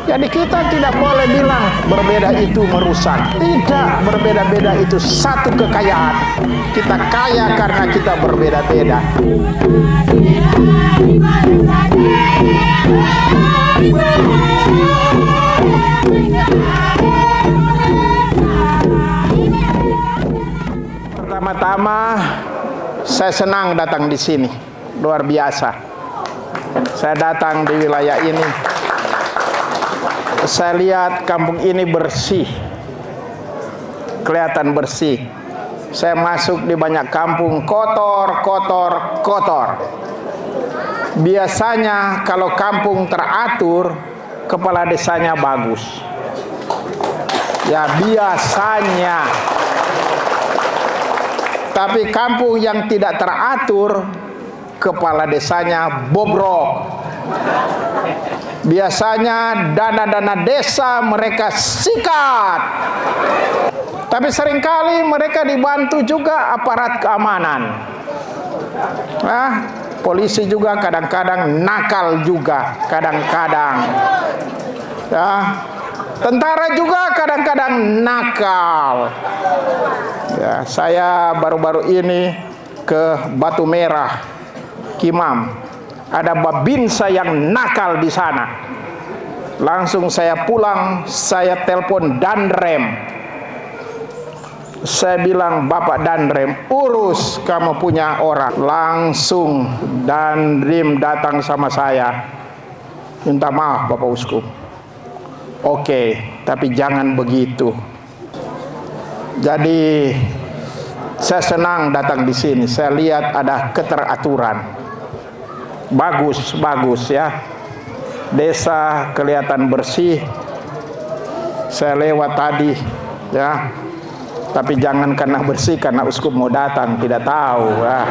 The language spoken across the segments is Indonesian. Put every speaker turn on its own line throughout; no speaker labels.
Jadi kita tidak boleh bilang berbeda itu merusak. Tidak, berbeda-beda itu satu kekayaan. Kita kaya karena kita berbeda-beda. Pertama-tama, saya senang datang di sini. Luar biasa. Saya datang di wilayah ini. Saya lihat kampung ini bersih, kelihatan bersih. Saya masuk di banyak kampung kotor. Biasanya kalau kampung teratur, kepala desanya bagus. Ya biasanya. Tapi kampung yang tidak teratur, kepala desanya bobrok. Biasanya dana-dana desa mereka sikat. Tapi seringkali mereka dibantu juga aparat keamanan. Polisi juga kadang-kadang nakal juga, kadang-kadang. Tentara juga kadang-kadang nakal. Ya, saya baru-baru ini ke Batu Merah, Kimam. Ada babinsa yang nakal di sana. Langsung saya pulang, saya telepon Danrem. Saya bilang, Bapak Danrem, urus kamu punya orang. Langsung Danrem datang sama saya. Minta maaf Bapak Uskup. Oke, tapi jangan begitu. Jadi saya senang datang di sini. Saya lihat ada keteraturan. Bagus ya. Desa kelihatan bersih. Saya lewat tadi ya. Tapi jangan karena bersih, karena uskup mau datang, tidak tahu ya.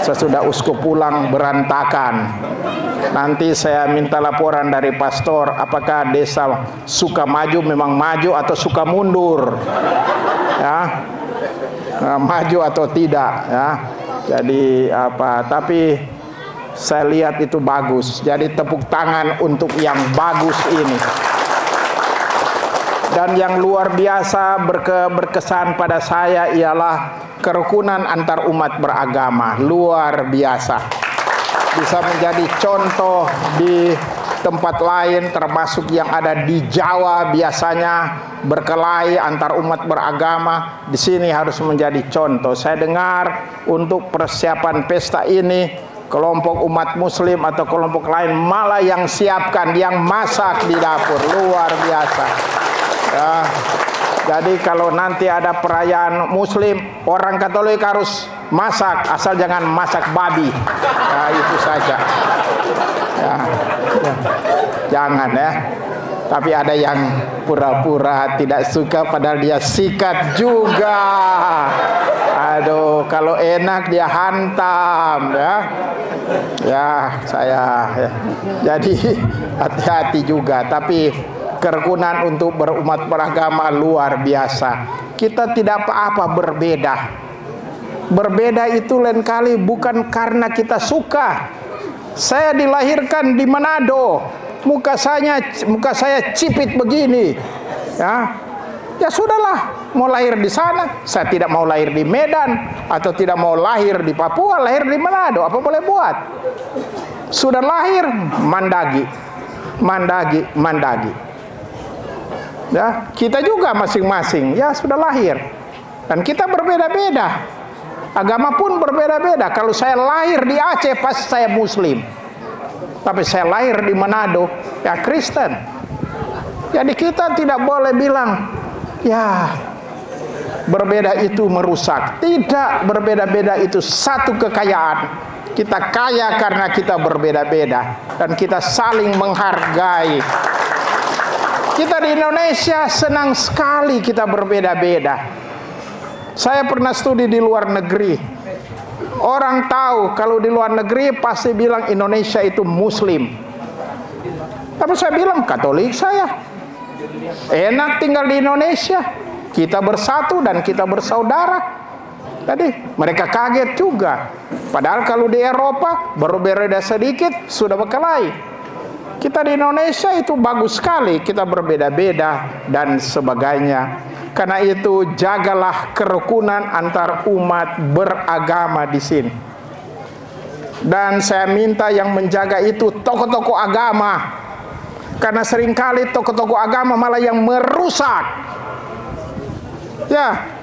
Sesudah uskup pulang berantakan. Nanti saya minta laporan dari pastor, apakah desa suka maju memang maju atau suka mundur. Ya. Maju atau tidak ya. Jadi tapi saya lihat itu bagus. Jadi tepuk tangan untuk yang bagus ini. Dan yang luar biasa berkesan pada saya ialah kerukunan antar umat beragama. Luar biasa. Bisa menjadi contoh di tempat lain, termasuk yang ada di Jawa biasanya berkelahi antar umat beragama. Di sini harus menjadi contoh. Saya dengar untuk persiapan pesta ini, kelompok umat muslim atau kelompok lain malah yang siapkan, yang masak di dapur. Luar biasa ya. Jadi kalau nanti ada perayaan muslim, orang Katolik harus masak, asal jangan masak babi. Nah, itu saja ya. Jangan ya. Tapi ada yang pura-pura tidak suka padahal dia sikat juga. Aduh, kalau enak dia hantam ya. Ya, saya ya. Jadi hati-hati juga. Tapi kerukunan untuk berumat beragama luar biasa. Kita tidak apa-apa berbeda. Berbeda itu lain kali bukan karena kita suka. Saya dilahirkan di Manado. Muka saya cipit begini. Ya sudahlah, mau lahir di sana. Saya tidak mau lahir di Medan atau tidak mau lahir di Papua, lahir di Manado. Apa boleh buat? Sudah lahir mandagi. Ya, kita juga masing-masing ya sudah lahir. Dan kita berbeda-beda. Agama pun berbeda-beda. Kalau saya lahir di Aceh pas saya muslim. Tapi saya lahir di Manado ya Kristen. Jadi kita tidak boleh bilang ya berbeda itu merusak. Tidak, berbeda-beda itu satu kekayaan. Kita kaya karena kita berbeda-beda dan kita saling menghargai. Kita di Indonesia senang sekali kita berbeda-beda. Saya pernah studi di luar negeri. Orang tahu kalau di luar negeri pasti bilang Indonesia itu muslim. Tapi saya bilang Katolik saya. Enak tinggal di Indonesia. Kita bersatu dan kita bersaudara. Jadi mereka kaget juga. Padahal kalau di Eropa baru berbeda sedikit sudah berkelahi. Kita di Indonesia itu bagus sekali, kita berbeda-beda dan sebagainya. Karena itu jagalah kerukunan antar umat beragama di sini. Dan saya minta yang menjaga itu tokoh-tokoh agama. Karena seringkali tokoh-tokoh agama malah yang merusak. Ya,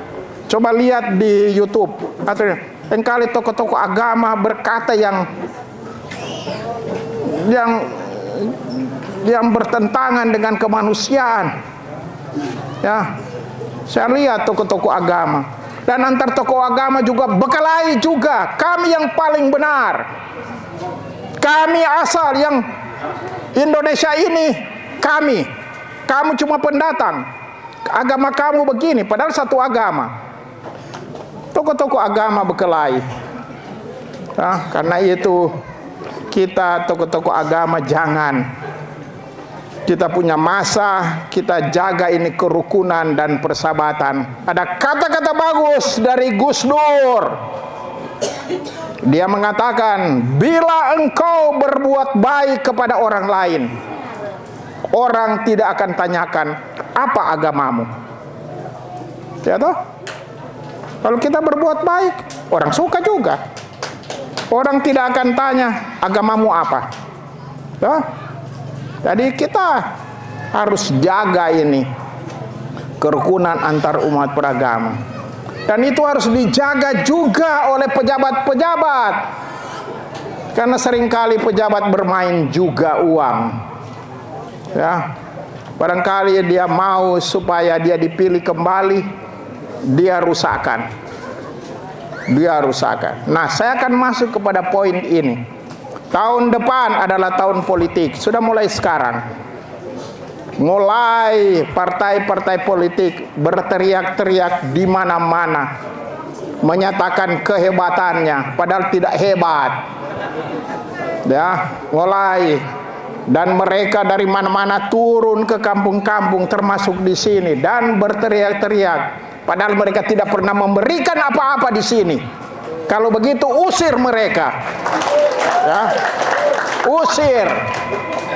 coba lihat di YouTube. Atau seringkali tokoh-tokoh agama berkata yang bertentangan dengan kemanusiaan. Ya, saya lihat tokoh-tokoh agama. Dan antar tokoh agama juga berkelahi juga. Kami yang paling benar. Kami asal yang Indonesia ini, kami. Kamu cuma pendatang. Agama kamu begini, padahal satu agama. Tokoh-tokoh agama berkelahi. Nah, karena itu kita tokoh-tokoh agama jangan. Kita punya masa, kita jaga ini kerukunan dan persahabatan. Ada kata-kata bagus dari Gus Dur. Dia mengatakan, bila engkau berbuat baik kepada orang lain, orang tidak akan tanyakan apa agamamu. Ya toh? Kalau kita berbuat baik, orang suka juga. Orang tidak akan tanya agamamu apa. Ya? Jadi kita harus jaga ini kerukunan antar umat beragama. Dan itu harus dijaga juga oleh pejabat-pejabat. Karena seringkali pejabat bermain juga uang. Ya. Barangkali dia mau supaya dia dipilih kembali, dia rusakkan. Dia rusakkan. Nah, saya akan masuk kepada poin ini. Tahun depan adalah tahun politik. Sudah mulai sekarang. Mulai partai-partai politik berteriak-teriak di mana-mana, menyatakan kehebatannya, padahal tidak hebat. Ya, mulai. Dan mereka dari mana-mana turun ke kampung-kampung, termasuk di sini, dan berteriak-teriak, padahal mereka tidak pernah memberikan apa-apa di sini. Kalau begitu usir mereka. Ya, usir.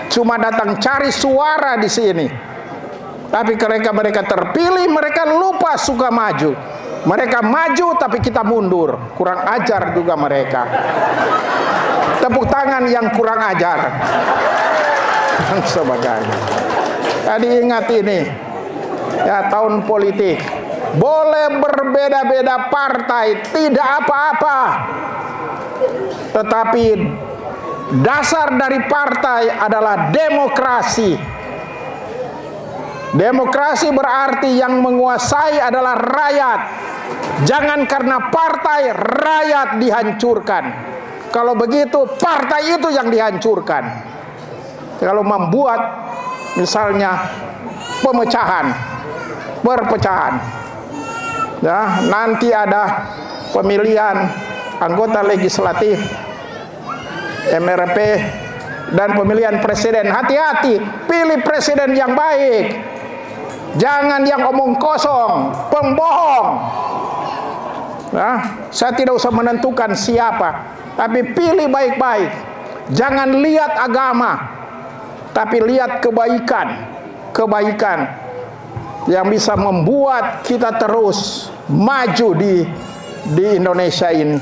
Cuma datang cari suara di sini. Tapi mereka terpilih, mereka lupa suka maju. Mereka maju tapi kita mundur. Kurang ajar juga mereka. Tepuk tangan yang kurang ajar. Dan sebagainya. Jadi ingat ini. Ya, tahun politik. Boleh berbeda-beda partai, tidak apa-apa. Tetapi dasar dari partai adalah demokrasi. Demokrasi berarti yang menguasai adalah rakyat. Jangan karena partai rakyat dihancurkan. Kalau begitu partai itu yang dihancurkan. Kalau membuat misalnya perpecahan. Ya, nanti ada pemilihan anggota legislatif, MRP, dan pemilihan presiden. Hati-hati, pilih presiden yang baik. Jangan yang omong kosong, pembohong. Nah, saya tidak usah menentukan siapa, tapi pilih baik-baik. Jangan lihat agama, tapi lihat kebaikan yang bisa membuat kita terus maju di Indonesia ini.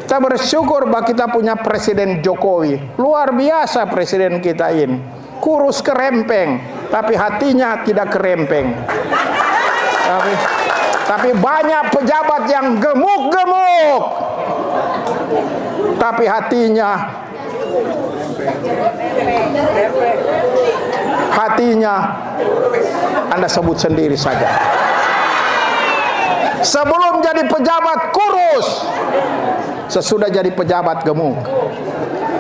Kita bersyukur bahwa kita punya Presiden Jokowi. Luar biasa presiden kita ini. Kurus kerempeng, tapi hatinya tidak kerempeng. Tapi banyak pejabat yang gemuk-gemuk, tapi hatinya Anda sebut sendiri saja. Sebelum jadi pejabat kurus, sesudah jadi pejabat gemuk.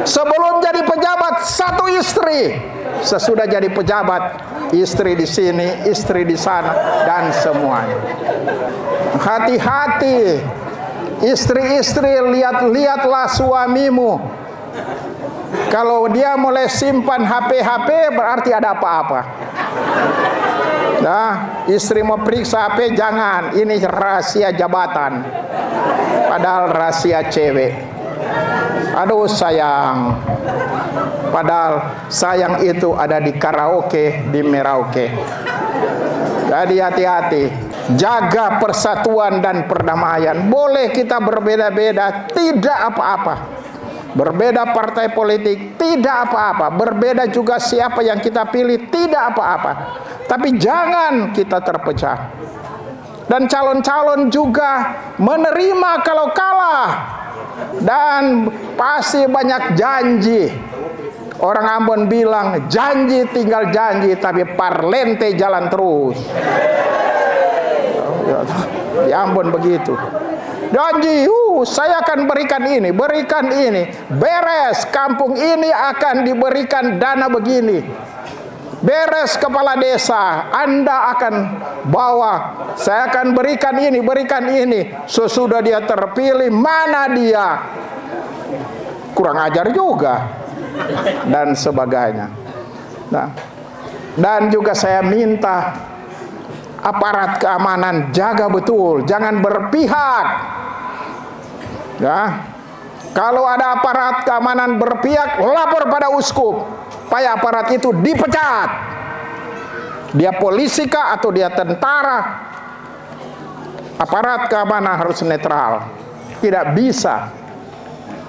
Sebelum jadi pejabat satu istri, sesudah jadi pejabat istri di sini, istri di sana, dan semuanya. Hati-hati, istri-istri, lihat-lihatlah suamimu. Kalau dia mulai simpan HP berarti ada apa-apa. Nah, istri mau periksa HP, jangan. Ini rahasia jabatan. Padahal rahasia cewek. Aduh sayang. Padahal sayang itu ada di karaoke, di Merauke. Jadi hati-hati. Jaga persatuan dan perdamaian. Boleh kita berbeda-beda, tidak apa-apa. Berbeda partai politik, tidak apa-apa. Berbeda juga siapa yang kita pilih, tidak apa-apa. Tapi jangan kita terpecah. Dan calon-calon juga menerima kalau kalah. Dan pasti banyak janji. Orang Ambon bilang, janji tinggal janji, tapi parlente jalan terus. Di Ambon begitu. Janji, saya akan berikan ini, beres, kampung ini akan diberikan dana begini. Beres kepala desa, Anda akan bawa, saya akan berikan ini. Sesudah dia terpilih, mana dia? Kurang ajar juga. Dan sebagainya. Nah, dan juga saya minta aparat keamanan jaga betul, jangan berpihak. Ya, kalau ada aparat keamanan berpihak, lapor pada uskup, supaya aparat itu dipecat. Dia polisi kah atau dia tentara? Aparat keamanan harus netral, tidak bisa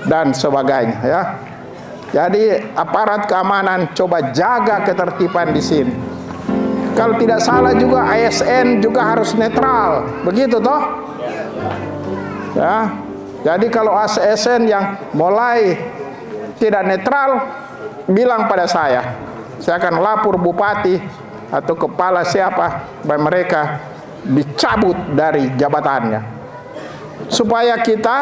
dan sebagainya. Ya, jadi aparat keamanan coba jaga ketertiban di sini. Kalau tidak salah juga ASN juga harus netral, begitu toh? Ya, jadi kalau ASN yang mulai tidak netral, bilang pada saya akan lapor bupati atau kepala siapa, dan mereka dicabut dari jabatannya, supaya kita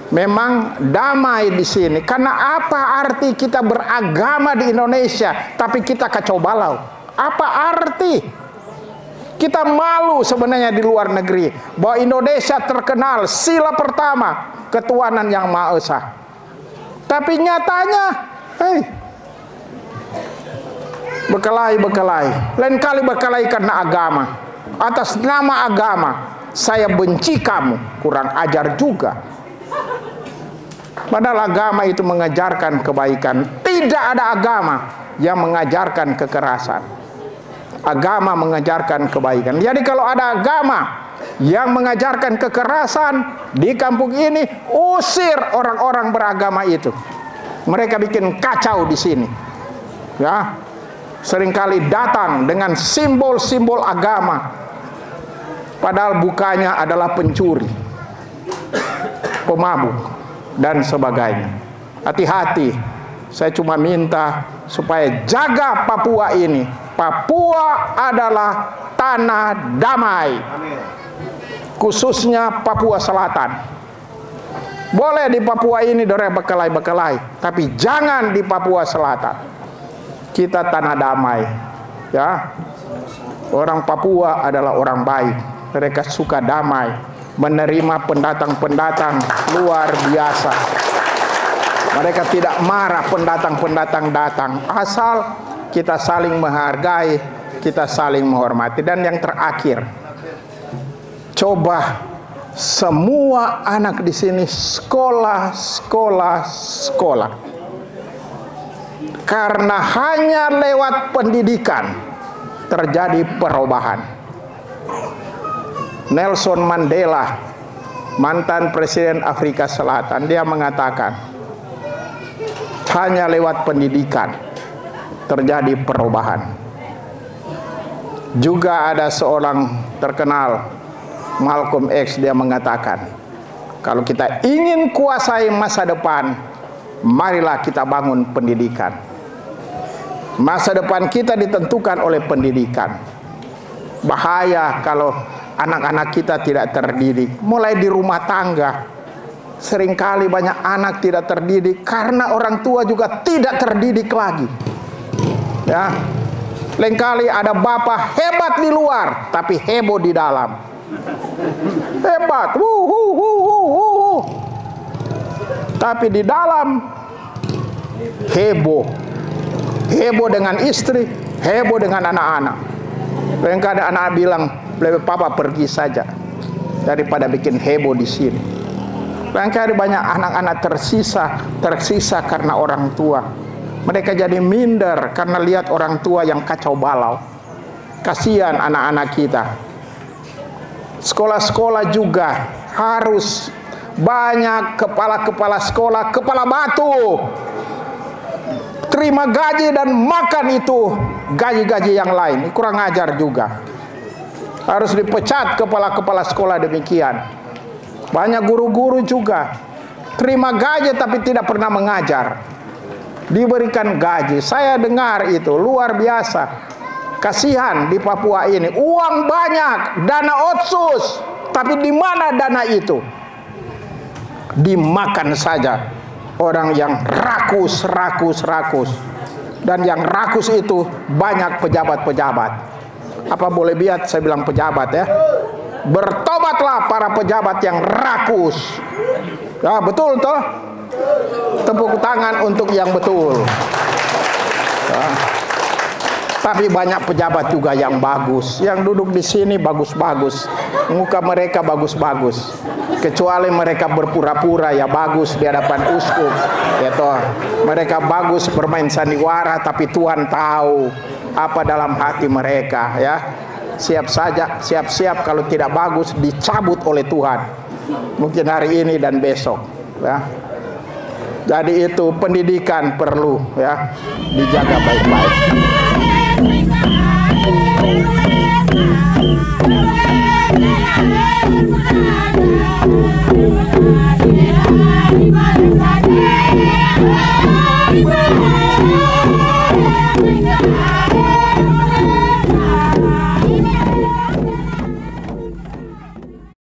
memang damai di sini. Karena apa arti kita beragama di Indonesia, tapi kita kacau balau? Apa arti? Kita malu sebenarnya di luar negeri bahwa Indonesia terkenal sila pertama ketuhanan yang Maha Esa. Tapi nyatanya, berkelahi. Lain kali berkelahi karena agama. Atas nama agama, saya benci kamu. Kurang ajar juga. Padahal agama itu mengajarkan kebaikan. Tidak ada agama yang mengajarkan kekerasan. Agama mengajarkan kebaikan. Jadi kalau ada agama yang mengajarkan kekerasan di kampung ini, usir orang-orang beragama itu. Mereka bikin kacau di sini. Ya, seringkali datang dengan simbol-simbol agama, padahal bukannya adalah pencuri, pemabuk, dan sebagainya. Hati-hati. Saya cuma minta supaya jaga Papua ini. Papua adalah tanah damai. Khususnya Papua Selatan. Boleh di Papua ini doreh berkelahi, tapi jangan di Papua Selatan. Kita tanah damai. Ya. Orang Papua adalah orang baik. Mereka suka damai, menerima pendatang-pendatang luar biasa. Mereka tidak marah pendatang-pendatang datang, asal kita saling menghargai, kita saling menghormati. Dan yang terakhir, coba semua anak di sini sekolah. Karena hanya lewat pendidikan terjadi perubahan. Nelson Mandela, mantan Presiden Afrika Selatan, dia mengatakan, hanya lewat pendidikan terjadi perubahan. Juga ada seorang terkenal, Malcolm X, dia mengatakan, kalau kita ingin kuasai masa depan, marilah kita bangun pendidikan. Masa depan kita ditentukan oleh pendidikan. Bahaya kalau anak-anak kita tidak terdidik, mulai di rumah tangga. Seringkali banyak anak tidak terdidik karena orang tua juga tidak terdidik lagi. Ya, lain kali ada bapak hebat di luar, tapi heboh di dalam. Hebat, tapi di dalam heboh. Heboh dengan istri, heboh dengan anak-anak. Lain kali anak bilang, lebih papa pergi saja daripada bikin heboh di sini. Barangkali banyak anak-anak tersisa karena orang tua. Mereka jadi minder karena lihat orang tua yang kacau balau. Kasihan anak-anak kita. Sekolah-sekolah juga harus banyak kepala-kepala sekolah, kepala batu. Terima gaji dan makan itu gaji-gaji yang lain. Kurang ajar juga. Harus dipecat kepala-kepala sekolah demikian. Banyak guru-guru juga terima gaji tapi tidak pernah mengajar. Diberikan gaji. Saya dengar itu luar biasa. Kasihan di Papua ini, uang banyak, dana otsus, tapi di mana dana itu? Dimakan saja orang yang rakus. Dan yang rakus itu banyak pejabat-pejabat. Apa boleh biat saya bilang pejabat ya? Bertobatlah para pejabat yang rakus. Ya, betul toh? Tepuk tangan untuk yang betul. Ya. Tapi banyak pejabat juga yang bagus. Yang duduk di sini bagus-bagus. Muka mereka bagus-bagus. Kecuali mereka berpura-pura ya bagus di hadapan uskup. Ya toh. Mereka bagus bermain sandiwara tapi Tuhan tahu apa dalam hati mereka ya. Siap-siap kalau tidak bagus dicabut oleh Tuhan. Mungkin hari ini dan besok ya. Jadi itu pendidikan perlu ya dijaga baik-baik.